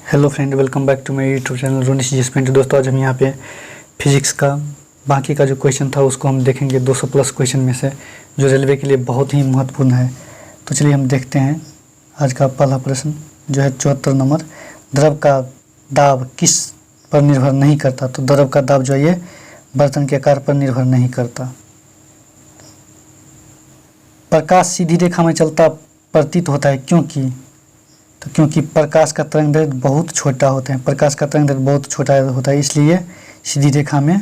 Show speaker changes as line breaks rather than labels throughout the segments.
Hello friend, welcome back to my YouTube channel Ronish जिसमें। दोस्तों आज हम यहाँ पे फिजिक्स का बाकी का जो क्वेश्चन था उसको हम देखेंगे 200 प्लस क्वेश्चन में से, जो रेलवे के लिए बहुत ही महत्वपूर्ण है। तो चलिए हम देखते हैं आज का पहला प्रश्न जो है 74 नंबर। द्रव का दाब किस पर निर्भर नहीं करता? तो द्रव का दाब जो है ये बर्तन के आकार पर निर्भर नहीं करता। प्रकाश सीधी रेखा में चलता प्रतीत होता है क्योंकि क्योंकि प्रकाश का तरंगदैर्घ्य बहुत छोटा होता है। प्रकाश का तरंगदैर्घ्य बहुत छोटा होता है, इसलिए सीधी रेखा में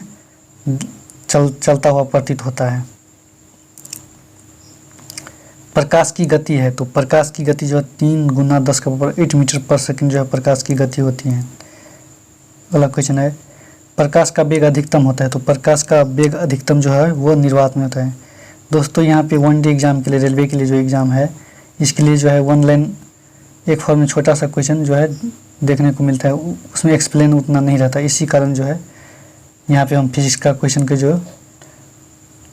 चलता हुआ प्रतीत होता है। प्रकाश की गति है तो प्रकाश की गति जो है 3 × 10⁸ मीटर पर सेकंड जो है प्रकाश की गति होती है। अगला क्वेश्चन है प्रकाश का वेग अधिकतम होता है। तो प्रकाश का वेग अधिकतम जो है वो निर्वात में होता है। दोस्तों यहाँ पे 1 डे एग्जाम के लिए, रेलवे के लिए जो एग्ज़ाम है इसके लिए जो है 1 लाइन एक फॉर्म में छोटा सा क्वेश्चन जो है देखने को मिलता है, उसमें एक्सप्लेन उतना नहीं रहता। इसी कारण जो है यहाँ पे हम फिजिक्स का क्वेश्चन के जो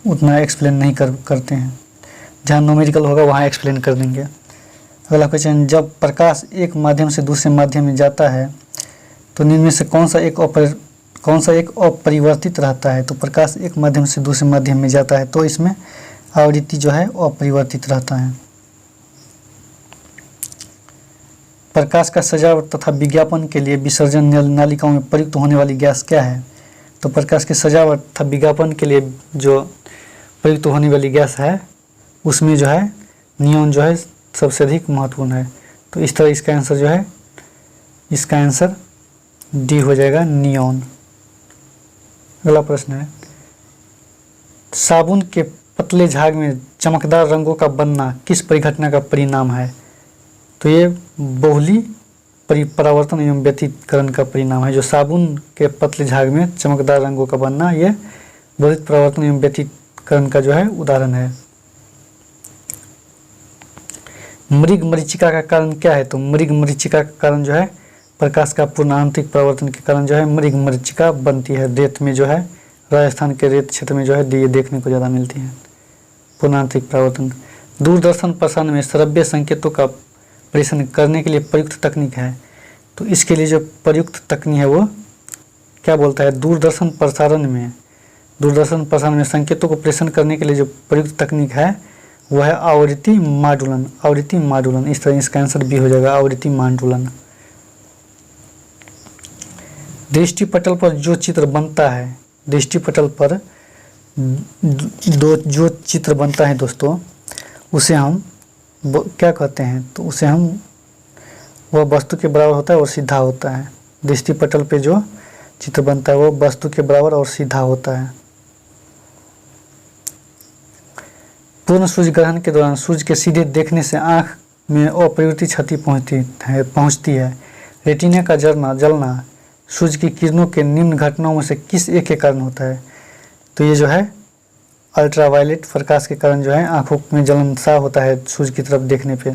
उतना एक्सप्लेन नहीं करते हैं। जहाँ न्यूमेरिकल होगा वहाँ एक्सप्लेन कर देंगे। अगला क्वेश्चन, जब प्रकाश एक माध्यम से दूसरे माध्यम में जाता है तो इनमें से कौन सा एक अपरिवर्तित रहता है? तो प्रकाश एक माध्यम से दूसरे माध्यम में जाता है तो इसमें आवृत्ति जो है अपरिवर्तित रहता है। प्रकाश का सजावट तथा विज्ञापन के लिए विसर्जन नालिकाओं में प्रयुक्त होने वाली गैस क्या है? तो प्रकाश के सजावट तथा विज्ञापन के लिए जो प्रयुक्त होने वाली गैस है उसमें जो है नियॉन जो है सबसे अधिक महत्वपूर्ण है। तो इस तरह इसका आंसर जो है, इसका आंसर डी हो जाएगा, नियॉन। अगला प्रश्न है साबुन के पतले झाग में चमकदार रंगों का बनना किस परिघटना का परिणाम है? तो ये बहुली परावर्तन एवं व्यतिकरण का परिणाम है। जो साबुन के पतले झाग में चमकदार रंगों का बनना ये बहुलित परावर्तन एवं व्यतिकरण का जो है उदाहरण है। मृग मरीचिका का कारण क्या है? तो मृग मरीचिका का कारण जो है प्रकाश का पूर्ण आंतरिक परावर्तन के कारण जो है मृग मरीचिका बनती है। रेत में जो है, राजस्थान के रेत क्षेत्र में जो है ये देखने को ज़्यादा मिलती है पूर्ण आंतरिक परावर्तन। दूरदर्शन प्रसारण में श्रव्य संकेतों का प्रेषण करने के लिए प्रयुक्त तकनीक है। तो इसके लिए जो प्रयुक्त तकनीक है वो क्या बोलता है? दूरदर्शन प्रसारण में संकेतों को प्रेषण करने के लिए जो प्रयुक्त तकनीक है वह है आवृत्ति माडुलन। इस तरह इसका आंसर भी हो जाएगा, आवृत्ति माडुलन। दृष्टिपटल पर जो चित्र बनता है, दृष्टिपटल पर जो चित्र बनता है दोस्तों उसे हम क्या कहते हैं? तो उसे हम, वह वस्तु के बराबर होता है और सीधा होता है। दृष्टिपटल पे जो चित्र बनता है वो वस्तु के बराबर और सीधा होता है। पूर्ण सूर्य ग्रहण के दौरान सूर्य के सीधे देखने से आँख में अपरिवर्तित क्षति पहुँचती है। रेटिना का जलना सूर्य की किरणों के निम्न घटनाओं में से किस एक के कारण होता है? तो ये जो है अल्ट्रावायलेट प्रकाश के कारण जो है आँखों में जलन सा होता है। सूर्य की तरफ देखने पे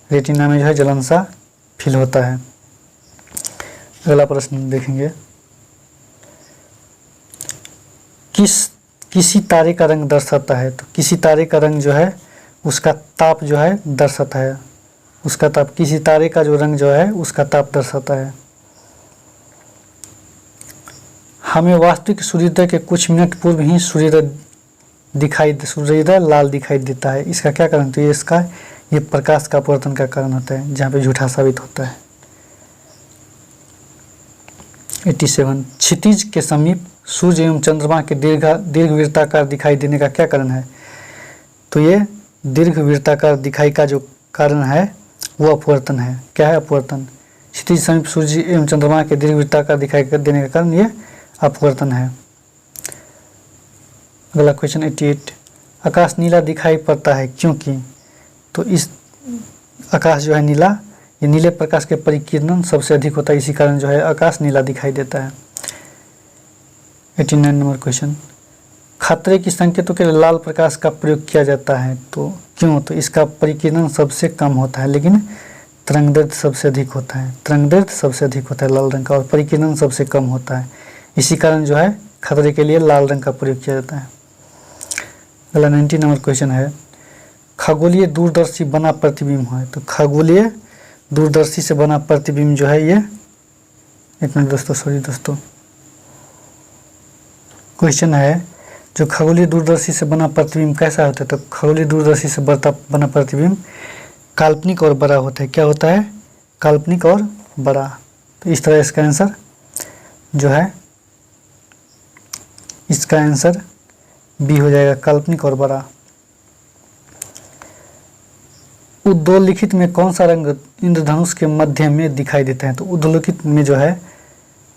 रेटिना में जो है जलन सा फील होता है। अगला प्रश्न देखेंगे, किसी तारे का रंग दर्शाता है? तो किसी तारे का रंग जो है उसका ताप जो है दर्शाता है। उसका ताप, किसी तारे का जो रंग जो है उसका ताप दर्शाता है। हमें वास्तविक सूर्योदय के कुछ मिनट पूर्व ही सूर्योदय लाल दिखाई देता है, इसका क्या कारण? तो ये प्रकाश का अपवर्तन का कारण होता है, जहाँ पे झूठा साबित होता है। 87 क्षितिज के समीप सूर्य एवं चंद्रमा के दीर्घवृत्ताकार दिखाई देने का क्या कारण है? तो ये दीर्घवृत्ताकार दिखाई का जो कारण है वो अपवर्तन है। क्या है अपवर्तन? क्षितिज समीप सूर्य एवं चंद्रमा के दीर्घवृत्ताकार दिखाई देने का कारण ये अपवर्तन है। अगला क्वेश्चन 88 आकाश नीला दिखाई पड़ता है क्योंकि? तो इस आकाश जो है नीला, ये नीले प्रकाश के परिकिरण सबसे अधिक होता है, इसी कारण जो है आकाश नीला दिखाई देता है। 89 नंबर क्वेश्चन, खतरे की संकेतों के लिए लाल प्रकाश का प्रयोग किया जाता है, तो क्यों? तो इसका परिकिरण सबसे कम होता है लेकिन तरंगदैर्घ्य सबसे अधिक होता है। तरंगदैर्घ्य सबसे अधिक होता है लाल रंग का और परिकिरण सबसे कम होता है, इसी कारण जो है खतरे के लिए लाल रंग का प्रयोग किया जाता है। अगला 90 नंबर क्वेश्चन है खगोलीय दूरदर्शी बना प्रतिबिंब है। तो खगोलीय दूरदर्शी से बना प्रतिबिंब जो है ये, एक मिनट दोस्तों, सॉरी दोस्तों, क्वेश्चन है जो खगोलीय दूरदर्शी से बना प्रतिबिंब कैसा होता है? तो खगोलीय दूरदर्शी से बना प्रतिबिंब काल्पनिक और बड़ा होता है। क्या होता है? काल्पनिक और बड़ा। तो इस तरह इसका आंसर जो है, इसका आंसर बी हो जाएगा, काल्पनिक और बड़ा। उद्धोलिखित में कौन सा रंग इंद्रधनुष के मध्य में दिखाई देता है? तो उद्धोलिखित में जो है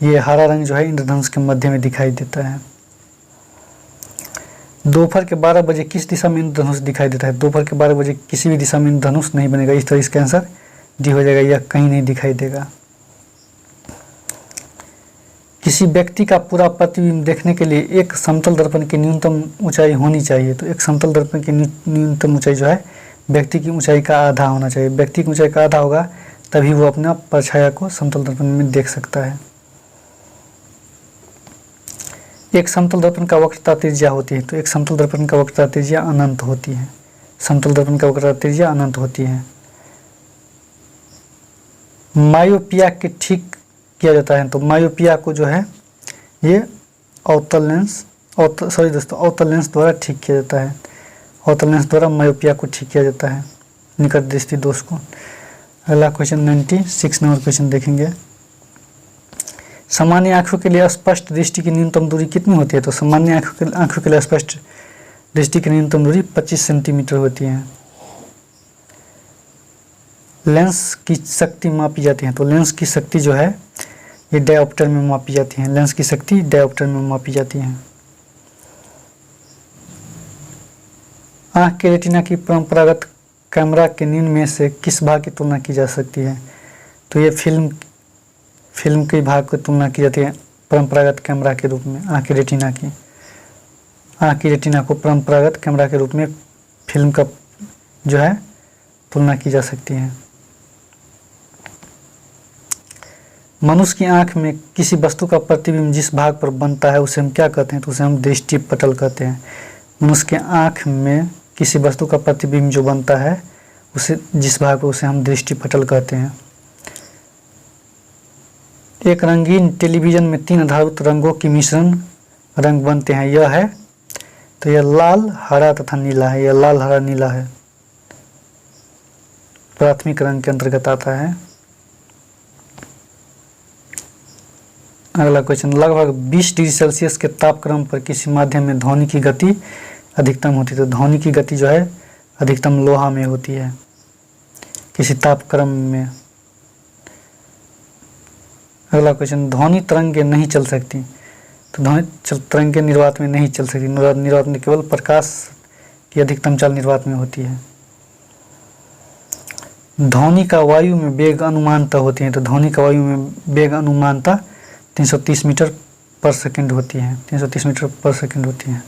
ये हरा रंग जो है इंद्रधनुष के मध्य में दिखाई देता है। दोपहर के 12 बजे किस दिशा में इंद्रधनुष दिखाई देता है? दोपहर के 12 बजे किसी भी दिशा में इंद्रधनुष नहीं बनेगा। इस तरह इसका आंसर डी हो जाएगा, यह कहीं नहीं दिखाई देगा। किसी व्यक्ति का पूरा प्रतिबिंब देखने के लिए एक समतल दर्पण की न्यूनतम ऊंचाई होनी चाहिए। तो एक समतल दर्पण की न्यूनतम ऊंचाई जो है व्यक्ति की ऊंचाई का आधा होना चाहिए। व्यक्ति की ऊंचाई का आधा होगा तभी वो अपना परछाया को समतल दर्पण में देख सकता है। एक समतल दर्पण का वक्रता त्रिज्या होती है। तो एक समतल दर्पण का वक्रता त्रिज्या अनंत होती है। समतल दर्पण का वक्रता त्रिज्या अनंत होती है। मायोपिया के ठीक किया जाता है। तो मायोपिया को जो है ये अवतल लेंस अवतल लेंस द्वारा ठीक किया जाता है। अवतल लेंस द्वारा मायोपिया को ठीक किया जाता है, निकट दृष्टि दोष को। अगला क्वेश्चन 96 नंबर क्वेश्चन देखेंगे। सामान्य आंखों के लिए स्पष्ट दृष्टि की न्यूनतम दूरी कितनी होती है? तो सामान्य आंखों के लिए स्पष्ट दृष्टि की न्यूनतम दूरी 25 सेंटीमीटर होती है। लेंस की शक्ति मापी जाती है। तो लेंस की शक्ति जो है ये डायोप्टर में मापी जाती है। लेंस की शक्ति डायोप्टर में मापी जाती है। आँख के रेटिना की परंपरागत कैमरा के निम्न में से किस भाग की तुलना की जा सकती है? तो ये फिल्म के भाग की तुलना की जाती है परंपरागत कैमरा के रूप में। आँख की रेटिना को परंपरागत कैमरा के रूप में फिल्म का जो है तुलना की जा सकती है। मनुष्य की आँख में किसी वस्तु का प्रतिबिंब जिस भाग पर बनता है उसे हम क्या कहते हैं? तो उसे हम दृष्टि पटल कहते हैं। मनुष्य के आँख में किसी वस्तु का प्रतिबिंब जो बनता है उसे जिस भाग पर, उसे हम दृष्टि पटल कहते हैं। एक रंगीन टेलीविजन में 3 आधारभूत रंगों की मिश्रण रंग बनते हैं। यह है, तो यह लाल, हरा तथा नीला है। यह लाल, हरा, नीला है, प्राथमिक रंग के अंतर्गत आता है। अगला क्वेश्चन, लगभग 20 डिग्री सेल्सियस के तापक्रम पर किसी माध्यम में ध्वनि की गति अधिकतम होती है। तो ध्वनि की गति जो है अधिकतम लोहा में होती है किसी तापक्रम में। अगला क्वेश्चन, ध्वनि तरंगे नहीं चल सकती। तो ध्वनि तरंगे निर्वात में नहीं चल सकती। निर्वात में केवल प्रकाश की अधिकतम चाल निर्वात में होती है। ध्वनि का वायु में वेग अनुमानता होती है। तो ध्वनि का वायु में वेग अनुमानता 330 मीटर पर सेकंड होती है। 330 मीटर पर सेकंड होती है।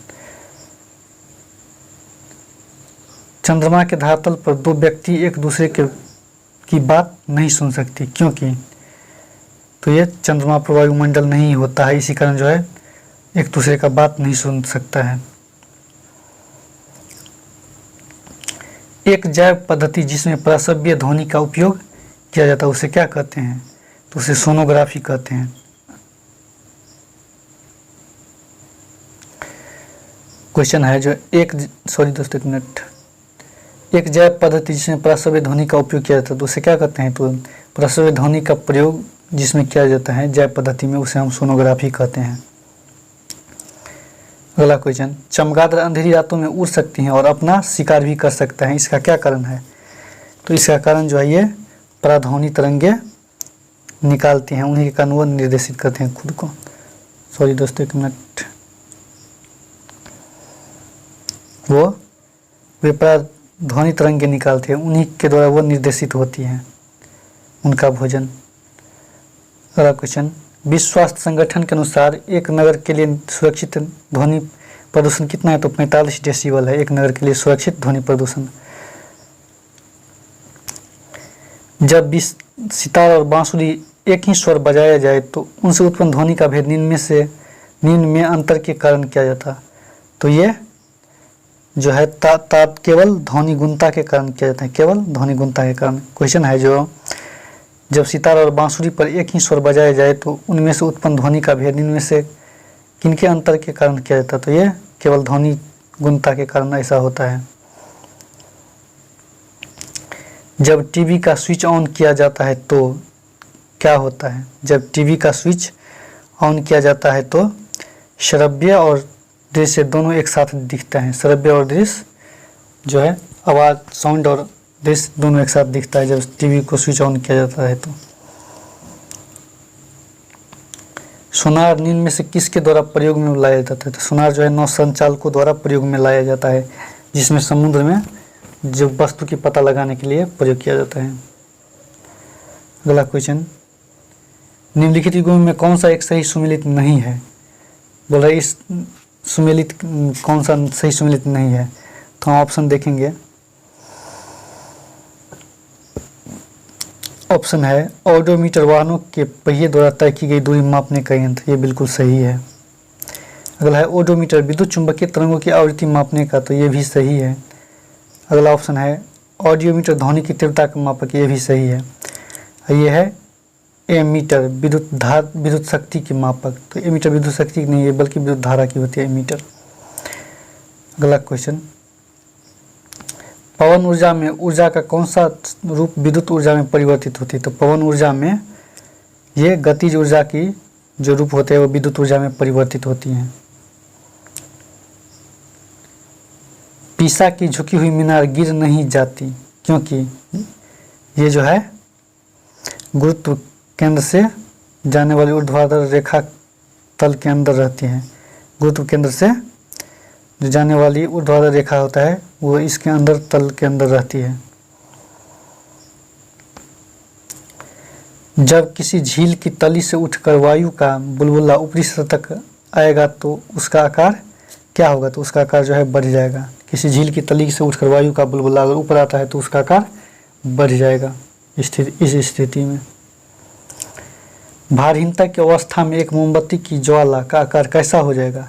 चंद्रमा के धरातल पर 2 व्यक्ति एक दूसरे की बात नहीं सुन सकती, क्योंकि? तो ये चंद्रमा पर वायुमंडल नहीं होता है, इसी कारण जो है एक दूसरे का बात नहीं सुन सकता है। एक जैव पद्धति जिसमें प्रसव्य ध्वनि का उपयोग किया जाता है उसे क्या कहते हैं? तो उसे सोनोग्राफी कहते हैं। क्वेश्चन है जो एक जैव पद्धति जिसमें प्रसव्य ध्वनि का उपयोग किया जाता है तो उसे क्या कहते हैं? तो प्रसव्य ध्वनि का प्रयोग जिसमें किया जाता है जैव पद्धति में उसे हम सोनोग्राफी कहते हैं। अगला क्वेश्चन, चमगादड़ अंधेरी रातों में उड़ सकती हैं और अपना शिकार भी कर सकता है, इसका क्या कारण है? तो इसका कारण जो है ये पराध्वनि तरंगे निकालती हैं, उन्हीं के कारण वो निर्देशित करते हैं खुद को। सॉरी दोस्तों, एक मिनट। वे पराध्वनि तरंगे निकालते हैं, उन्हीं के द्वारा वो निर्देशित होती हैं, उनका भोजन। अगला क्वेश्चन, विश्व स्वास्थ्य संगठन के अनुसार एक नगर के लिए सुरक्षित ध्वनि प्रदूषण कितना है? तो 45 डेसिबल है एक नगर के लिए सुरक्षित ध्वनि प्रदूषण। जब सितार और बांसुरी एक ही स्वर बजाया जाए तो उनसे उत्पन्न ध्वनि का भेद निम्न में अंतर के कारण किया जाता। तो ये जो है केवल ध्वनि गुणता के कारण किया जाता है, केवल ध्वनि गुणता के कारण। क्वेश्चन है जो जब सितार और बांसुरी पर एक ही स्वर बजाया जाए तो उनमें से उत्पन्न ध्वनि का भेद इनमें से किनके अंतर के कारण किया जाता है? तो ये केवल ध्वनि गुणता के कारण ऐसा होता है। जब टीवी का स्विच ऑन किया जाता है तो क्या होता है? जब टीवी का स्विच ऑन किया जाता है तो श्रव्य और दृश्य दोनों एक साथ दिखते हैं। श्रव्य और दृश्य जो है, आवाज़, साउंड और दृश्य दोनों एक साथ दिखता है जब टीवी को स्विच ऑन किया जाता है तो। सोनार नील में से किसके द्वारा प्रयोग में लाया जाता है? तो सोनार जो है नौ संचालकों द्वारा प्रयोग में लाया जाता है, जिसमें समुद्र में जो वस्तु की पता लगाने के लिए प्रयोग किया जाता है। अगला क्वेश्चन, निम्नलिखित युग्मों में कौन सा एक सही सुमेलित नहीं है? बोल रहे इस सुमेलित कौन सा सही सुमेलित नहीं है? तो हम ऑप्शन देखेंगे। ऑप्शन है ऑडोमीटर वाहनों के पहिए द्वारा तय की गई दूरी मापने का यंत्र, ये बिल्कुल सही है। अगला है ओडोमीटर विद्युत चुंबकीय तरंगों की आवृत्ति मापने का, तो ये भी सही है। अगला ऑप्शन है ऑडियोमीटर ध्वनि की तीव्रता का मापक, ये भी सही है। ये है एमीटर विद्युत शक्ति की मापक, तो एमीटर विद्युत शक्ति की नहीं है बल्कि विद्युत धारा की होती है एमीटर। अगला क्वेश्चन, पवन ऊर्जा में ऊर्जा का कौन सा रूप विद्युत ऊर्जा में परिवर्तित होती है? तो पवन ऊर्जा में ये गतिज ऊर्जा की जो रूप होते हैं वो विद्युत ऊर्जा में परिवर्तित होती हैं। पीसा की झुकी हुई मीनार गिर नहीं जाती क्योंकि ये जो है गुरुत्व केंद्र से जाने वाली ऊर्ध्वाधर रेखा तल के अंदर रहती है। गुरुत्व केंद्र से जो जाने वाली ऊर्ध्वाधर रेखा होता है वो इसके अंदर तल के अंदर रहती है। जब किसी झील की तली से उठकर वायु का बुलबुला ऊपरी सतह तक आएगा तो उसका आकार क्या होगा? तो उसका आकार जो है बढ़ जाएगा। किसी झील की तली से उठकर वायु का बुलबुला अगर ऊपर आता है तो उसका आकार बढ़ जाएगा इस स्थिति में। भारहीनता की अवस्था में एक मोमबत्ती की ज्वाला का आकार कैसा हो जाएगा?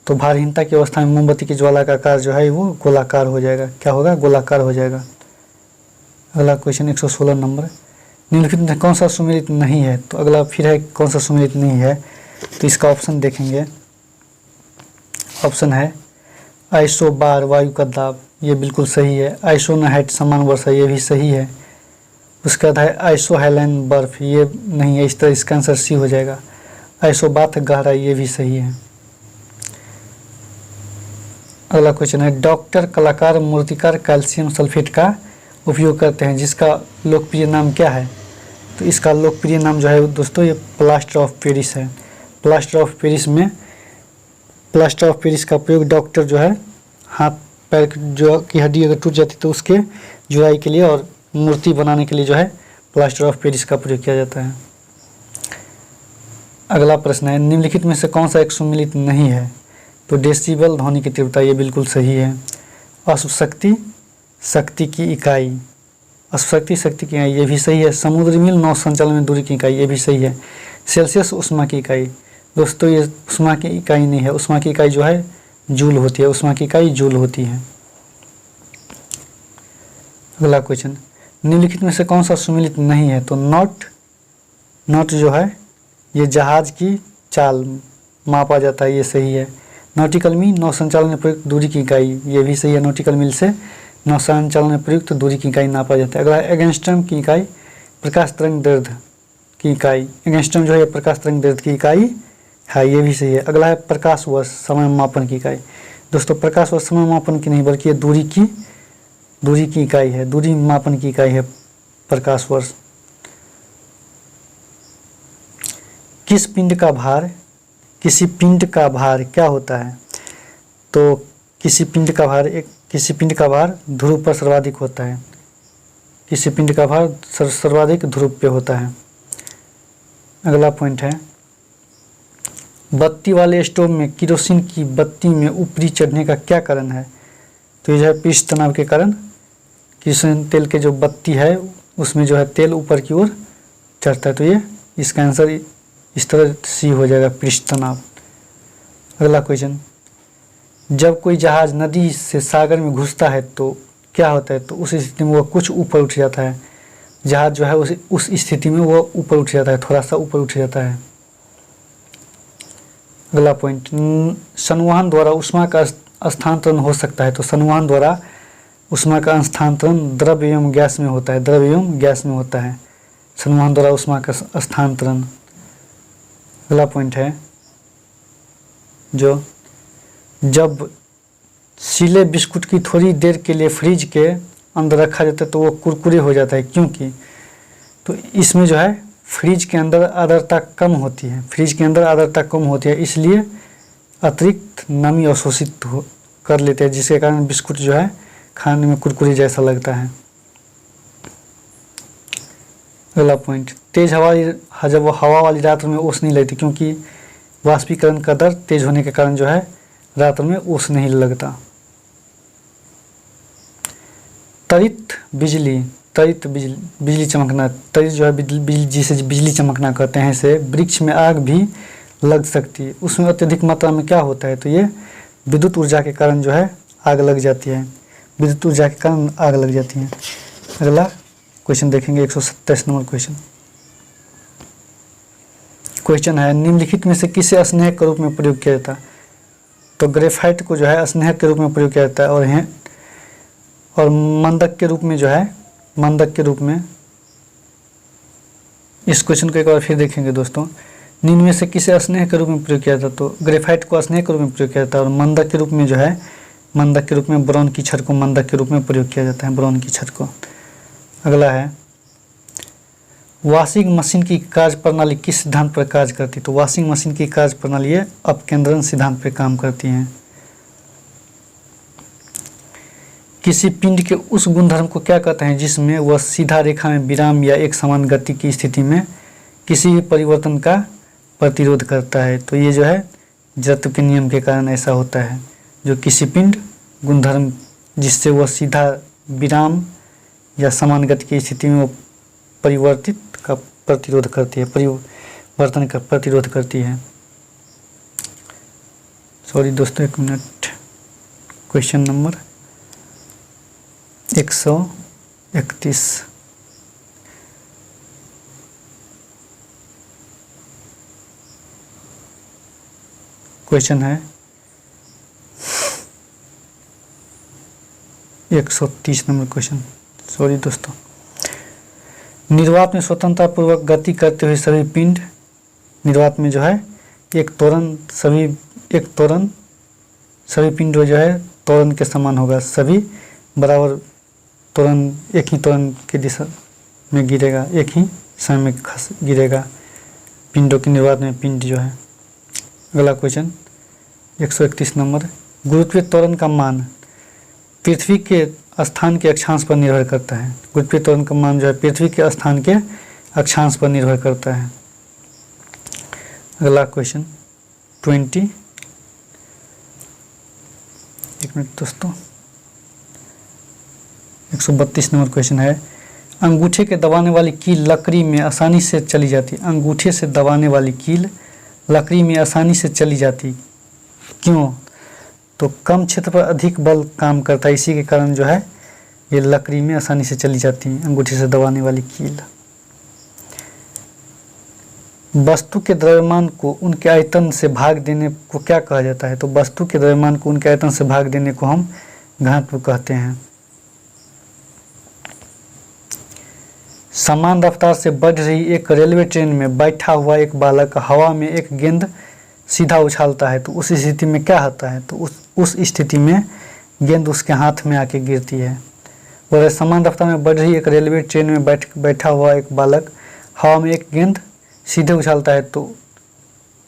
तो भारहीनता की अवस्था में मोमबत्ती की ज्वाला का आकार जो है वो गोलाकार हो जाएगा। क्या होगा? गोलाकार हो जाएगा। अगला क्वेश्चन 116 नंबर, निम्नलिखित में कौन सा सुमेलित नहीं है? तो अगला फिर है कौन सा सुमेलित नहीं है, तो इसका ऑप्शन देखेंगे। ऑप्शन है आइसो बार वायु का दाब, ये बिल्कुल सही है। आइसोनाहाइट समान वर्षा, ये भी सही है। उसके बाद है आइसोहेलेन बर्फ, ये नहीं है, इस तरह इसका आंसर सी हो जाएगा। आइसोबाथ गहराई, ये भी सही है। अगला क्वेश्चन है डॉक्टर कलाकार मूर्तिकार कैल्शियम सल्फेट का उपयोग करते हैं जिसका लोकप्रिय नाम क्या है? तो इसका लोकप्रिय नाम जो है दोस्तों ये प्लास्टर ऑफ पेरिस है। प्लास्टर ऑफ पेरिस का प्रयोग डॉक्टर जो है हाथ पैर जो की हड्डी अगर टूट जाती है तो उसके जुड़ाई के लिए और मूर्ति बनाने के लिए जो है प्लास्टर ऑफ पेरिस का प्रयोग किया जाता है। अगला प्रश्न है निम्नलिखित में से कौन सा एक सुमेलित नहीं है? तो डेसिबल ध्वनि की तीव्रता, ये बिल्कुल सही है। अश्वशक्ति शक्ति की इकाई, अश्वशक्ति शक्ति की इकाई, ये भी सही है। समुद्री मील नौ संचालन में दूरी की इकाई, ये भी सही है। सेल्सियस उष्मा की इकाई, दोस्तों ये उष्मा की इकाई नहीं है, उष्मा की इकाई जो है जूल होती है, उष्मा की इकाई जूल होती है। अगला क्वेश्चन निम्नलिखित में से कौन सा सुमेलित नहीं है? तो नॉट जो है ये जहाज की चाल मापा जाता है, ये सही है। नॉटिकल मील नौ संचालन में प्रयुक्त दूरी की इकाई, ये भी सही है। नॉटिकल मील से नौ संचालन में प्रयुक्त दूरी की इकाई नापा जाता है। अगला एंगस्ट्रम की इकाई प्रकाश तरंग दैर्ध्य की इकाई, एंगस्ट्रम जो है प्रकाश तरंग दैर्ध्य की इकाई है, ये भी सही है। अगला है प्रकाश वर्ष समय मापन की इकाई, दोस्तों प्रकाश वर्ष समय मापन की नहीं बल्कि ये दूरी की इकाई है, दूरी मापन की इकाई है प्रकाश वर्ष। किसी पिंड का भार क्या होता है? तो किसी पिंड का भार ध्रुव पर सर्वाधिक होता है। किसी पिंड का भार सर्वाधिक ध्रुव पे होता है। अगला पॉइंट है बत्ती वाले स्टोव में केरोसिन की बत्ती में ऊपरी चढ़ने का क्या कारण है? तो ये जो है पृष्ठ तनाव के कारण केरोसिन तेल के जो बत्ती है उसमें जो है तेल ऊपर की ओर चढ़ता है, तो ये इसका आंसर इस तरह सी हो जाएगा, पृष्ठ तनाव। अगला क्वेश्चन जब कोई जहाज नदी से सागर में घुसता है तो क्या होता है? तो उस स्थिति में वह कुछ ऊपर उठ जाता है। जहाज जो है उस स्थिति में वो ऊपर उठ जाता है, थोड़ा सा ऊपर उठ जाता है। अगला पॉइंट, संवहन द्वारा ऊष्मा का स्थानांतरण हो सकता है। तो संवहन द्वारा ऊष्मा का स्थानांतरण द्रव्य एवं गैस में होता है, द्रव्य एवं गैस में होता है संवहन द्वारा ऊष्मा का स्थानांतरण। अगला पॉइंट है जो जब सीले बिस्कुट की थोड़ी देर के लिए फ्रिज के अंदर रखा जाता है तो वो कुरकुरे हो जाता है, क्योंकि तो इसमें जो है फ्रिज के अंदर आर्द्रता कम होती है, फ्रिज के अंदर आर्द्रता कम होती है, इसलिए अतिरिक्त नमी अवशोषित कर लेते हैं, जिसके कारण बिस्कुट जो है खाने में कुरकुरे जैसा लगता है। अगला पॉइंट, तेज हवा जब हवा वाली रात में ओस नहीं लगती, क्योंकि वाष्पीकरण का दर तेज होने के कारण जो है रात में ओस नहीं लगता। त्वरित बिजली चमकना, त्वरित जो है बिजली जिसे बिजली चमकना कहते हैं, इसे वृक्ष में आग भी लग सकती है। उसमें अत्यधिक मात्रा में क्या होता है, तो ये विद्युत ऊर्जा के कारण जो है आग लग जाती है, विद्युत ऊर्जा के कारण आग लग जाती है। अगला क्वेश्चन देखेंगे 127 नंबर क्वेश्चन है, निम्नलिखित में से किसे स्नेहक के रूप में प्रयोग किया जाता है। तो ग्रेफाइट को जो है स्नेहक के रूप में प्रयोग किया जाता है, और मंदक के रूप में जो है मंदक के रूप में। इस क्वेश्चन को एक बार फिर देखेंगे दोस्तों, निम्न में से किसे स्नेहक के रूप में प्रयोग किया जाता है। तो ग्रेफाइट को स्नेहक के रूप में प्रयोग किया जाता है, और मंदक के रूप में जो है मंदक के रूप में बोरॉन की छड़ को मंदक के रूप में प्रयोग किया जाता है, बोरॉन की छड़ को। अगला है, वॉशिंग मशीन की कार्य प्रणाली किस सिद्धांत पर कार्य करती है। तो वॉशिंग मशीन की कार्य प्रणाली अपकेंद्रण सिद्धांत पर काम करती है। किसी पिंड के उस गुणधर्म को क्या कहते हैं जिसमें वह सीधा रेखा में विराम या एक समान गति की स्थिति में किसी भी परिवर्तन का प्रतिरोध करता है। तो ये जो है जड़त्व के नियम के कारण ऐसा होता है, जो किसी पिंड गुणधर्म जिससे वह सीधा विराम या समान गति की स्थिति में वो परिवर्तित का प्रतिरोध करती है, परिवर्तन का प्रतिरोध करती है। सॉरी दोस्तों, एक मिनट। क्वेश्चन नंबर 131, क्वेश्चन है 130 नंबर क्वेश्चन। सॉरी दोस्तों, निर्वात में स्वतंत्रतापूर्वक गति करते हुए सभी पिंड, निर्वात में जो है एक त्वरण सभी पिंड जो है त्वरण के समान होगा, सभी बराबर त्वरण एक ही त्वरण की दिशा में गिरेगा, एक ही समय में गिरेगा पिंडों की निर्वात में पिंड जो है। अगला क्वेश्चन 131 नंबर, गुरुत्वीय त्वरण का मान पृथ्वी के स्थान के अक्षांश पर निर्भर करता है। गुरुत्वीय त्वरण का मान जो है पृथ्वी के स्थान के अक्षांश पर निर्भर करता है। अगला क्वेश्चन 20, एक मिनट दोस्तों, 132 नंबर क्वेश्चन है, अंगूठे के दबाने वाली कील लकड़ी में आसानी से चली जाती। अंगूठे से दबाने वाली कील लकड़ी में आसानी से चली जाती, क्यों। तो कम क्षेत्र पर अधिक बल काम करता है, इसी के कारण जो है ये लकड़ी में आसानी से चली जाती है अंगूठे से दबाने वाली कील। वस्तु के द्रव्यमान को उनके आयतन से भाग देने को क्या कहा जाता है। तो वस्तु के द्रव्यमान को उनके आयतन से भाग देने को हम घनत्व कहते हैं। समान रफ्तार से बढ़ रही एक रेलवे ट्रेन में बैठा हुआ एक बालक हवा में एक गेंद सीधा उछालता है, तो उस स्थिति में क्या होता है। तो उस स्थिति में गेंद उसके हाथ में आके गिरती है। और समान रफ्तार में बढ़ रही एक रेलवे ट्रेन में बैठा हुआ एक बालक हवा में एक गेंद सीधे उछालता है, तो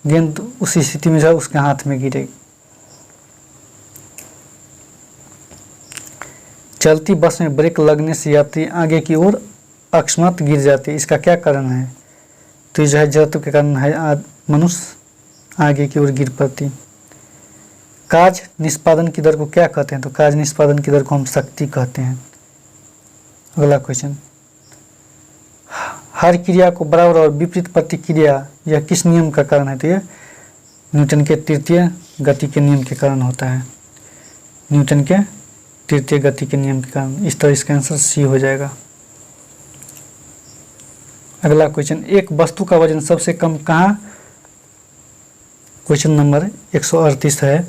गेंद उस स्थिति में जो है उसके हाथ में गिरेगी। चलती बस में ब्रेक लगने से यात्री आगे की ओर अकस्मात गिर जाते हैं, इसका क्या कारण है। तो ये जो है जड़त्व के कारण है, मनुष्य आगे की ओर गिर पड़ती। कार्य निष्पादन की दर को क्या कहते हैं। तो कार्य निष्पादन की दर को हम शक्ति कहते हैं। अगला क्वेश्चन, हर क्रिया को बराबर और विपरीत प्रतिक्रिया यह किस नियम का कारण है। तो यह न्यूटन के तृतीय गति के नियम के कारण होता है। न्यूटन के तृतीय गति के नियम के कारण। इस तरह इसका आंसर सी हो जाएगा। अगला क्वेश्चन, एक वस्तु का वजन सबसे कम कहाँ, क्वेश्चन नंबर 138 है,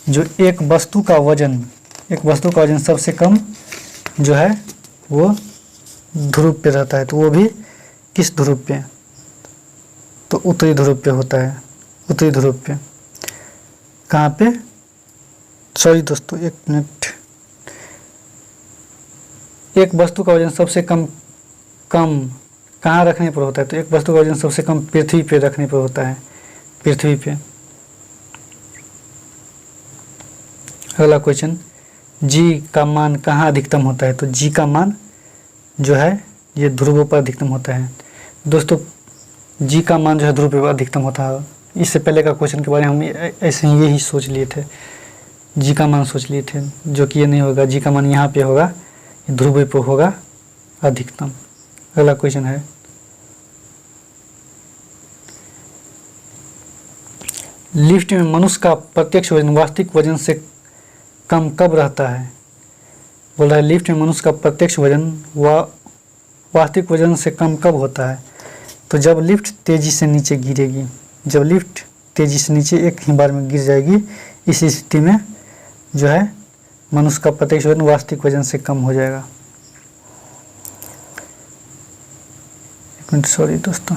जो एक वस्तु का वजन सबसे कम जो है वो ध्रुव पे रहता है, तो वो भी किस ध्रुव पे, तो उत्तरी ध्रुव पे होता है, उत्तरी ध्रुव पे। कहाँ पे, सॉरी दोस्तों एक मिनट, एक वस्तु का वजन सबसे कम कहाँ रखने पर होता है, तो एक वस्तु का वजन सबसे कम पृथ्वी पे रखने पर होता है, पृथ्वी पे। अगला क्वेश्चन, जी का मान कहाँ अधिकतम होता है, तो जी का मान जो है ये ध्रुवों पर अधिकतम होता है। दोस्तों जी का मान जो है ध्रुव पर अधिकतम होता है। इससे पहले का क्वेश्चन के बारे में हम ऐसे ही यही सोच लिए थे, जी का मान सोच लिए थे, जो कि ये नहीं होगा, जी का मान यहाँ पे होगा, ध्रुव पर होगा अधिकतम। अगला क्वेश्चन है, लिफ्ट में मनुष्य का प्रत्यक्ष वजन वास्तविक वजन से कम कब रहता है, बोल रहा है लिफ्ट में मनुष्य का प्रत्यक्ष वजन वास्तविक वजन से कम कब होता है, तो जब लिफ्ट तेजी से नीचे गिरेगी, जब लिफ्ट तेजी से नीचे एक ही बार में गिर जाएगी, इस स्थिति में जो है मनुष्य का प्रत्यक्ष वजन वास्तविक वजन से कम हो जाएगा। एक मिनट, सॉरी दोस्तों,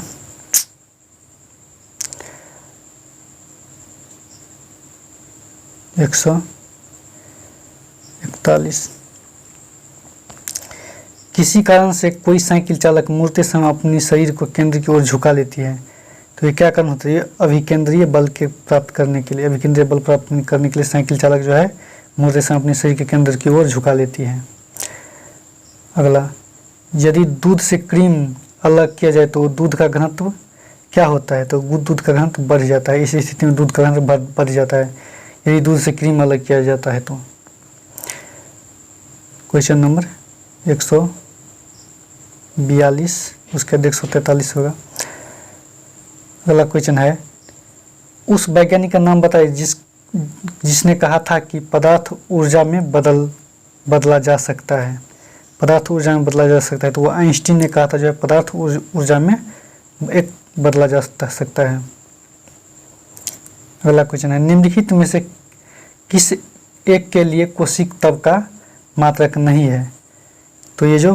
एक 141। किसी कारण से कोई साइकिल चालक मुड़ते समय अपने शरीर को केंद्र की ओर झुका लेती है, तो ये क्या करना होता है, अभिकेंद्रीय बल के प्राप्त करने के लिए, अभिकेंद्रीय बल प्राप्त करने के लिए साइकिल चालक जो है मुड़ते समय अपने शरीर के केंद्र की ओर झुका लेती है। अगला, यदि दूध से क्रीम अलग किया जाए तो दूध का घनत्व क्या होता है, तो दूध का घनत्व बढ़ जाता है, इस स्थिति में दूध का घनत्व बढ़ जाता है यदि दूध से क्रीम अलग किया जाता है तो। क्वेश्चन नंबर 142, उसके बाद 143 होगा। अगला क्वेश्चन है, उस वैज्ञानिक का नाम बताइए जिसने कहा था कि पदार्थ ऊर्जा में बदला जा सकता है, पदार्थ ऊर्जा में बदला जा सकता है, तो वो आइंस्टीन ने कहा था जो है पदार्थ ऊर्जा में एक बदला जा सकता है। अगला क्वेश्चन है, निम्नलिखित में से किस एक के लिए कोशिक तब का मात्रक नहीं है, तो ये जो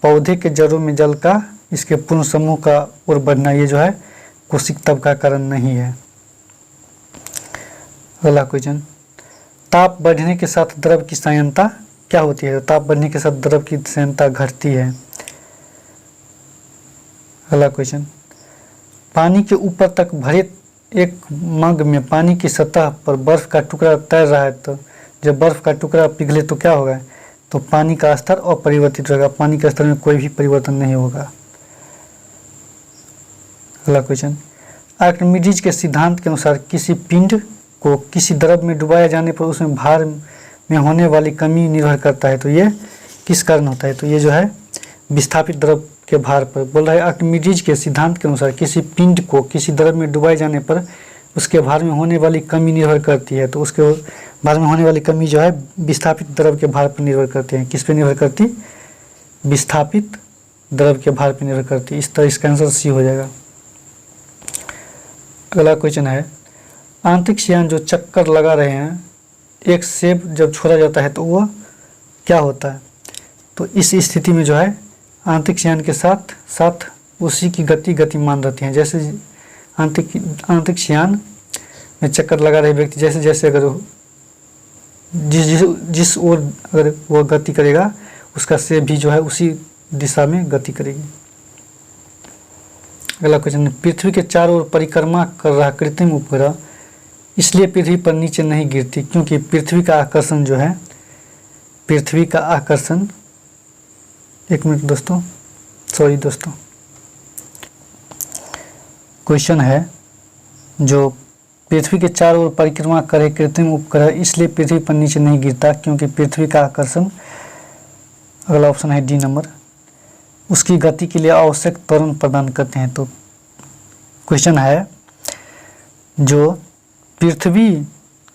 पौधे के जड़ों में जल का इसके पूर्ण समूह का ओर बढ़ना, ये जो है कोशिक तब का कारण नहीं है। अगला क्वेश्चन, ताप बढ़ने के साथ द्रव की संयंत्रता क्या होती है, तो ताप बढ़ने के साथ द्रव की संयंत्रता घटती है। अगला क्वेश्चन, पानी के ऊपर तक भरे एक मग में पानी की सतह पर बर्फ का टुकड़ा तैर रहा है, तो जब बर्फ का टुकड़ा पिघले तो क्या होगा, तो पानी का स्तर अपरिवर्तित रहेगा, पानी के स्तर में कोई भी परिवर्तन नहीं होगा। अगला क्वेश्चन, आर्किमिडीज के सिद्धांत के अनुसार किसी पिंड को किसी द्रव में डुबाया जाने पर उसमें भार में होने वाली कमी निर्भर करता है, तो ये किस कारण होता है, तो ये जो है विस्थापित द्रव के भार पर। बोल रहा है आर्किमिडीज के सिद्धांत के अनुसार किसी पिंड को किसी द्रव में डुबाए जाने पर उसके भार में होने वाली कमी निर्भर करती है, तो उसके भार में होने वाली कमी जो है विस्थापित द्रव के भार पर निर्भर करती है। किस पे निर्भर करती, विस्थापित द्रव के भार पर निर्भर करती है। इस तरह इसका आंसर सी हो जाएगा। अगला क्वेश्चन है, अंतरिक्ष यान जो चक्कर लगा रहे हैं, एक सेब जब छोड़ा जाता है तो वह क्या होता है, तो इस स्थिति में जो है अंतरिक्ष यान के साथ साथ उसी की गतिमान रहती हैं। जैसे अंतरिक्ष यान में चक्कर लगा रहे व्यक्ति जैसे जैसे अगर जिस ओर अगर वह गति करेगा उसका सेब भी जो है उसी दिशा में गति करेगी। अगला क्वेश्चन, पृथ्वी के चारों ओर परिक्रमा कर रहा कृत्रिम उपग्रह इसलिए पृथ्वी पर नीचे नहीं गिरती क्योंकि पृथ्वी का आकर्षण जो है, पृथ्वी का आकर्षण, एक मिनट दोस्तों, सॉरी दोस्तों, क्वेश्चन है जो पृथ्वी के चारों ओर परिक्रमा करे कृत्रिम उपग्रह इसलिए पृथ्वी पर नीचे नहीं गिरता क्योंकि पृथ्वी का आकर्षण, अगला ऑप्शन है डी नंबर, उसकी गति के लिए आवश्यक त्वरण प्रदान करते हैं। तो क्वेश्चन है जो पृथ्वी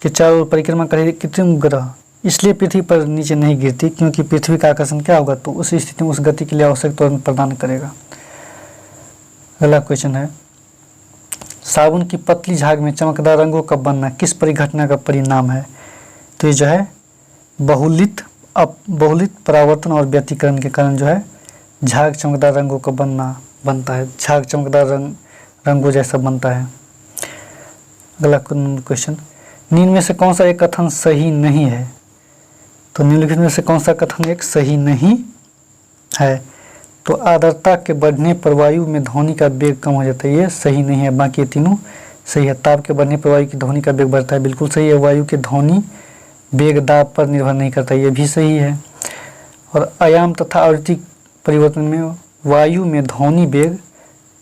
के चारों ओर परिक्रमा करे कृत्रिम उपग्रह इसलिए पृथ्वी पर नीचे नहीं गिरती क्योंकि पृथ्वी का आकर्षण क्या होगा, तो उस स्थिति में उस गति के लिए आवश्यक त्वरण प्रदान करेगा। अगला क्वेश्चन है, साबुन की पतली झाग में चमकदार रंगों का बनना किस परिघटना का परिणाम है? तो ये जो है बहुलित परावर्तन और व्यतिकरण के कारण जो है झाग चमकदार रंगों का बनता है, झाग चमकदार रंगों जैसा बनता है। अगला क्वेश्चन, निम्न में से कौन सा एक कथन सही नहीं है? तो निम्नलिखित में से कौन सा कथन एक सही नहीं है? तो आर्द्रता के बढ़ने पर वायु में ध्वनि का वेग कम हो जाता है, ये सही नहीं है। बाकी ये तीनों सही है। ताप के बढ़ने पर वायु की ध्वनि का वेग बढ़ता है, बिल्कुल सही है। वायु के ध्वनि वेग दाब पर निर्भर नहीं करता, ये भी सही है। और आयाम तथा आवृत्ति परिवर्तन में वायु में ध्वनि वेग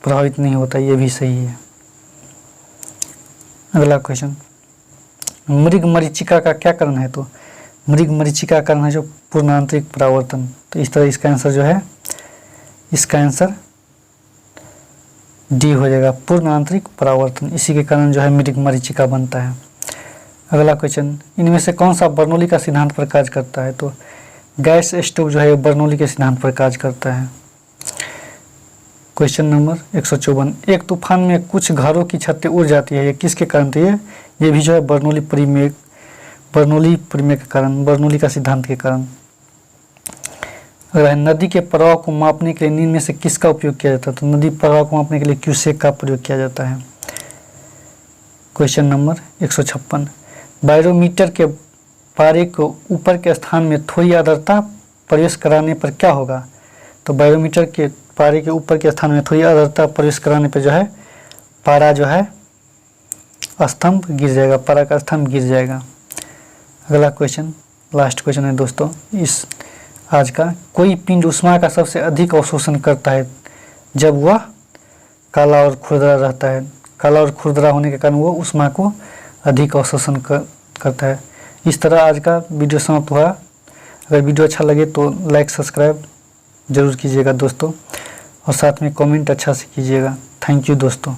प्रभावित नहीं होता, ये भी सही है। अगला क्वेश्चन, मृग मरीचिका का क्या कारण है? तो मृग मरीचिका का कारण है जो पूर्णांतरिक परावर्तन। तो इस तरह इसका आंसर जो है, इसका आंसर डी हो जाएगा, पूर्ण आंतरिक परावर्तन। इसी के कारण जो है मृग मरीचिका बनता है। अगला क्वेश्चन, इनमें से कौन सा बर्नौली का सिद्धांत पर कार्य करता है? तो गैस स्टोव जो है बर्नौली के सिद्धांत पर कार्य करता है। क्वेश्चन नंबर 154, एक तूफान में कुछ घरों की छतें उड़ जाती है, ये किसके कारण? तो ये भी जो है बर्नौली प्रमेय के कारण, बर्नौली का सिद्धांत के कारण। अगर नदी के प्रवाह को मापने के लिए निम्न में से किसका उपयोग किया जाता है? तो नदी प्रवाह को मापने के लिए क्यूसेक का प्रयोग किया जाता है। क्वेश्चन नंबर 156, बैरोमीटर के पारे को ऊपर के स्थान में थोड़ी आर्द्रता प्रवेश कराने पर क्या होगा? तो बैरोमीटर के पारे के ऊपर के स्थान में थोड़ी आर्द्रता प्रवेश कराने पर जो है पारा जो है स्तंभ गिर जाएगा, पारा का स्तंभ गिर जाएगा। अगला क्वेश्चन, लास्ट क्वेश्चन है दोस्तों इस आज का, कोई पिंड ऊष्मा का सबसे अधिक अवशोषण करता है जब वह काला और खुरदरा रहता है। काला और खुरदरा होने के कारण वो ऊष्मा को अधिक अवशोषण करता है। इस तरह आज का वीडियो समाप्त हुआ। अगर वीडियो अच्छा लगे तो लाइक सब्सक्राइब जरूर कीजिएगा दोस्तों, और साथ में कमेंट अच्छा से कीजिएगा। थैंक यू दोस्तों।